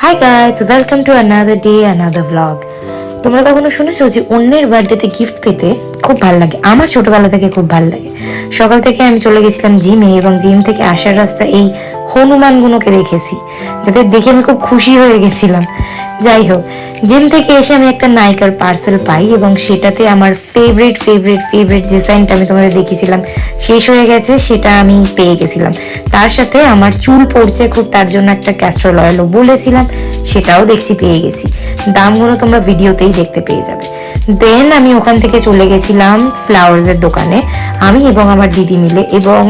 Hi guys, welcome to another day another vlog. তোমরা কখনো শুনেছো যে অন্যের বার্থডেতে গিফট পেতে খুব ভালো লাগে? আমার ছোটবেলা থেকে খুব ভালো লাগে। সকাল থেকে আমি চলে গেছিলাম জিমে, এবং জিম থেকে আসার রাস্তায় এই হনুমানগুলোকে দেখেছি, যাদের দেখে আমি খুব খুশি হয়ে গেছিলাম। যাই হোক, জিম থেকে এসে আমি একটা নাইকার পার্সেল পাই, এবং সেটাতে আমার ফেভারিট যে সাইনটা আমি তোমাদের দেখিয়েছিলাম শেষ হয়ে গেছে, সেটা আমি পেয়ে গেছিলাম। তার সাথে আমার চুল পড়ছে খুব, তার জন্য একটা ক্যাস্টর অয়েলও বলেছিলাম, সেটাও দেখছি পেয়ে গেছি। দামগুলো তোমরা ভিডিওতেই দেখতে পেয়ে যাবে। দেন আমি ওখান থেকে চলে গেছিলাম ফ্লাওয়ার্সের দোকানে, আমি এবং আমার দিদি মিলে, এবং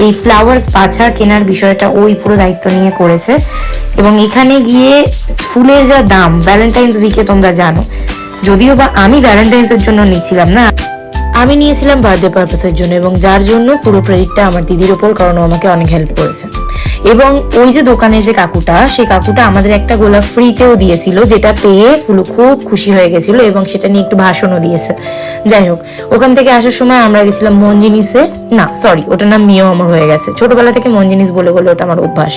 এই ফ্লাওয়ার্স বাছা কেনার বিষয়টা ওই পুরো দায়িত্ব নিয়ে করেছে। এবং এখানে গিয়ে ফুলের যা দাম, ভ্যালেন্টাইন্স উইকে তোমরা জানো, যদিও বা আমি ভ্যালেন্টাইন্সের জন্য নিয়েছিলাম না, আমি নিয়েছিলাম বার্থডে পারপাসের জন্য, এবং যার জন্য পুরো ক্রেডিটটা আমার দিদির ওপর, কারণ ও আমাকে অনেক হেল্প করেছে। এবং ওই যে দোকানের যে কাকুটা, সেই কাকুটা আমাদের একটা গোলাপ ফ্রিতেও দিয়েছিল, যেটা পেয়ে ফুলু খুব খুশি হয়ে গেছিল, এবং সেটা নিয়ে একটু ভাষণও দিয়েছে। যাই হোক, ওখান থেকে আসার সময় আমরা গেছিলাম মঞ্জিনিসে, না সরি, ওটার নাম মিও অমর হয়ে গেছে, ছোটবেলা থেকে মঞ্জিনিস বলে বলে ওটা আমার অভ্যাস।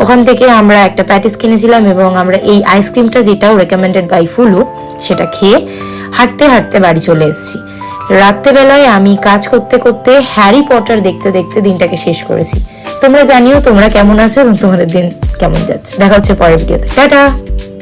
ওখান থেকে আমরা একটা প্যাটিস কিনেছিলাম, এবং আমরা এই আইসক্রিমটা, যেটাও রেকমেন্ডেড বাই ফুলু, সেটা খেয়ে হাঁটতে হাঁটতে বাড়ি চলে এসেছি। রাত্রেবেলায় আমি কাজ করতে করতে হ্যারি পটার দেখতে দেখতে দিনটাকে শেষ করেছি। তোমরা জানিও তোমরা কেমন আছো এবং তোমাদের দিন কেমন যাচ্ছে। দেখা হচ্ছে পরের ভিডিওতে। টাটা।